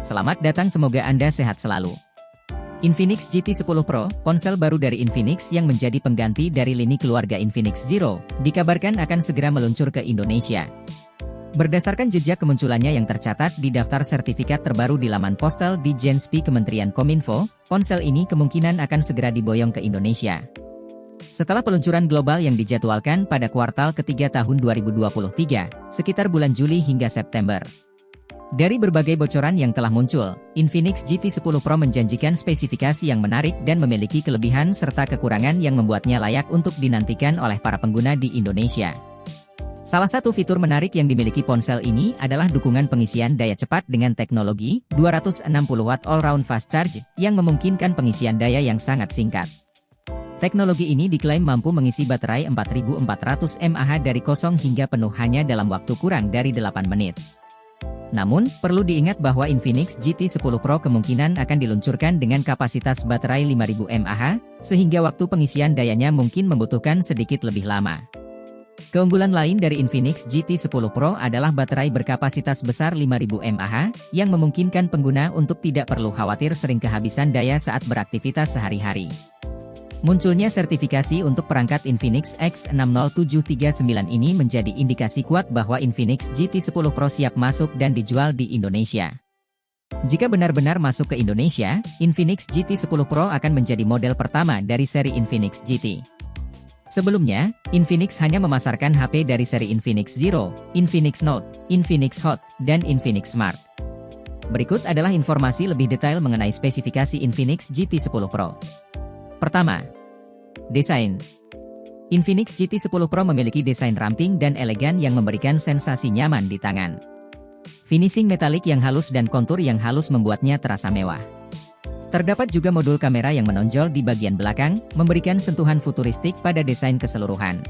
Selamat datang, semoga Anda sehat selalu. Infinix GT10 Pro, ponsel baru dari Infinix yang menjadi pengganti dari lini keluarga Infinix Zero, dikabarkan akan segera meluncur ke Indonesia. Berdasarkan jejak kemunculannya yang tercatat di daftar sertifikat terbaru di laman postal di Jenspi Kementerian Kominfo, ponsel ini kemungkinan akan segera diboyong ke Indonesia. Setelah peluncuran global yang dijadwalkan pada kuartal ketiga tahun 2023, sekitar bulan Juli hingga September. Dari berbagai bocoran yang telah muncul, Infinix GT10 Pro menjanjikan spesifikasi yang menarik dan memiliki kelebihan serta kekurangan yang membuatnya layak untuk dinantikan oleh para pengguna di Indonesia. Salah satu fitur menarik yang dimiliki ponsel ini adalah dukungan pengisian daya cepat dengan teknologi 260 Watt All-Round Fast Charge yang memungkinkan pengisian daya yang sangat singkat. Teknologi ini diklaim mampu mengisi baterai 4400 mAh dari kosong hingga penuh hanya dalam waktu kurang dari 8 menit. Namun, perlu diingat bahwa Infinix GT10 Pro kemungkinan akan diluncurkan dengan kapasitas baterai 5000 mAh, sehingga waktu pengisian dayanya mungkin membutuhkan sedikit lebih lama. Keunggulan lain dari Infinix GT10 Pro adalah baterai berkapasitas besar 5000 mAh, yang memungkinkan pengguna untuk tidak perlu khawatir sering kehabisan daya saat beraktivitas sehari-hari. Munculnya sertifikasi untuk perangkat Infinix X60739 ini menjadi indikasi kuat bahwa Infinix GT10 Pro siap masuk dan dijual di Indonesia. Jika benar-benar masuk ke Indonesia, Infinix GT10 Pro akan menjadi model pertama dari seri Infinix GT. Sebelumnya, Infinix hanya memasarkan HP dari seri Infinix Zero, Infinix Note, Infinix Hot, dan Infinix Smart. Berikut adalah informasi lebih detail mengenai spesifikasi Infinix GT10 Pro. Pertama, desain. Infinix GT10 Pro memiliki desain ramping dan elegan yang memberikan sensasi nyaman di tangan. Finishing metalik yang halus dan kontur yang halus membuatnya terasa mewah. Terdapat juga modul kamera yang menonjol di bagian belakang, memberikan sentuhan futuristik pada desain keseluruhan.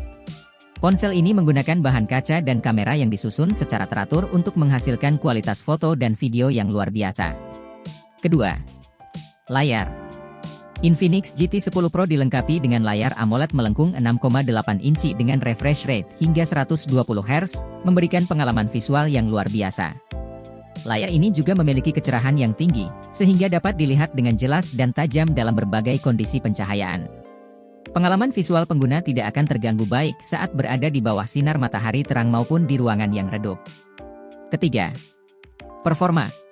Ponsel ini menggunakan bahan kaca dan kamera yang disusun secara teratur untuk menghasilkan kualitas foto dan video yang luar biasa. Kedua, layar. Infinix GT10 Pro dilengkapi dengan layar AMOLED melengkung 6,8 inci dengan refresh rate hingga 120 Hz, memberikan pengalaman visual yang luar biasa. Layar ini juga memiliki kecerahan yang tinggi, sehingga dapat dilihat dengan jelas dan tajam dalam berbagai kondisi pencahayaan. Pengalaman visual pengguna tidak akan terganggu baik saat berada di bawah sinar matahari terang maupun di ruangan yang redup. Ketiga, performa.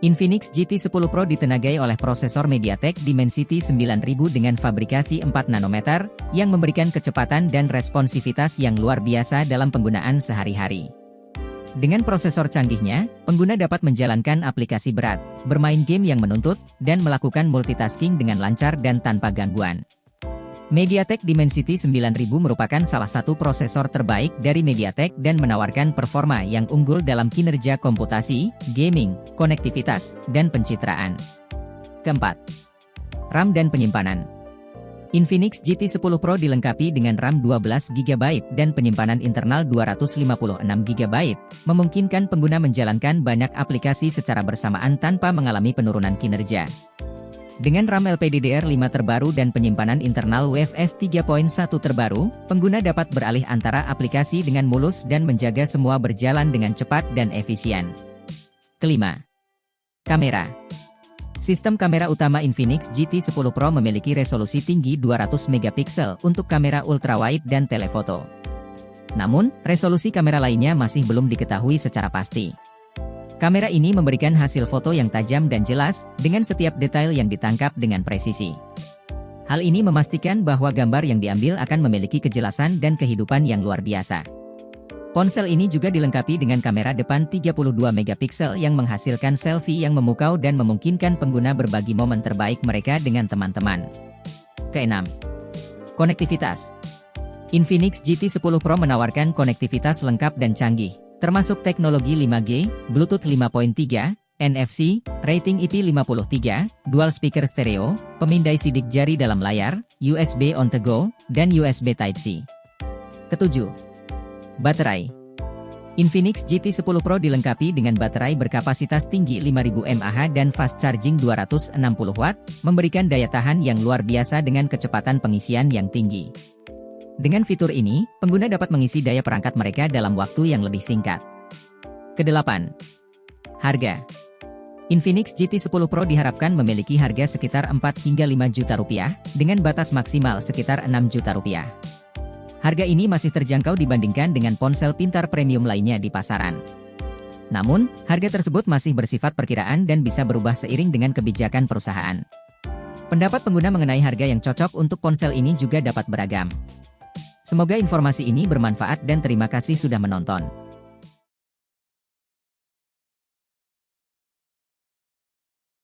Infinix GT10 Pro ditenagai oleh prosesor MediaTek Dimensity 9000 dengan fabrikasi 4 nanometer, yang memberikan kecepatan dan responsivitas yang luar biasa dalam penggunaan sehari-hari. Dengan prosesor canggihnya, pengguna dapat menjalankan aplikasi berat, bermain game yang menuntut, dan melakukan multitasking dengan lancar dan tanpa gangguan. MediaTek Dimensity 9000 merupakan salah satu prosesor terbaik dari MediaTek dan menawarkan performa yang unggul dalam kinerja komputasi, gaming, konektivitas, dan pencitraan. Keempat, RAM dan penyimpanan. Infinix GT10 Pro dilengkapi dengan RAM 12GB dan penyimpanan internal 256GB, memungkinkan pengguna menjalankan banyak aplikasi secara bersamaan tanpa mengalami penurunan kinerja. Dengan RAM LPDDR5 terbaru dan penyimpanan internal UFS 3.1 terbaru, pengguna dapat beralih antara aplikasi dengan mulus dan menjaga semua berjalan dengan cepat dan efisien. Kelima, kamera. Sistem kamera utama Infinix GT10 Pro memiliki resolusi tinggi 200 megapiksel untuk kamera ultrawide dan telefoto. Namun, resolusi kamera lainnya masih belum diketahui secara pasti. Kamera ini memberikan hasil foto yang tajam dan jelas, dengan setiap detail yang ditangkap dengan presisi. Hal ini memastikan bahwa gambar yang diambil akan memiliki kejelasan dan kehidupan yang luar biasa. Ponsel ini juga dilengkapi dengan kamera depan 32 megapiksel yang menghasilkan selfie yang memukau dan memungkinkan pengguna berbagi momen terbaik mereka dengan teman-teman. Keenam, konektivitas. Infinix GT10 Pro menawarkan konektivitas lengkap dan canggih, termasuk teknologi 5G, Bluetooth 5.3, NFC, rating IP53, dual speaker stereo, pemindai sidik jari dalam layar, USB on the go, dan USB Type-C. Ketujuh, baterai. Infinix GT10 Pro dilengkapi dengan baterai berkapasitas tinggi 5000 mAh dan fast charging 260 Watt, memberikan daya tahan yang luar biasa dengan kecepatan pengisian yang tinggi. Dengan fitur ini, pengguna dapat mengisi daya perangkat mereka dalam waktu yang lebih singkat. Kedelapan, harga. Infinix GT 10 Pro diharapkan memiliki harga sekitar 4 hingga 5 juta rupiah, dengan batas maksimal sekitar 6 juta rupiah. Harga ini masih terjangkau dibandingkan dengan ponsel pintar premium lainnya di pasaran. Namun, harga tersebut masih bersifat perkiraan dan bisa berubah seiring dengan kebijakan perusahaan. Pendapat pengguna mengenai harga yang cocok untuk ponsel ini juga dapat beragam. Semoga informasi ini bermanfaat dan terima kasih sudah menonton.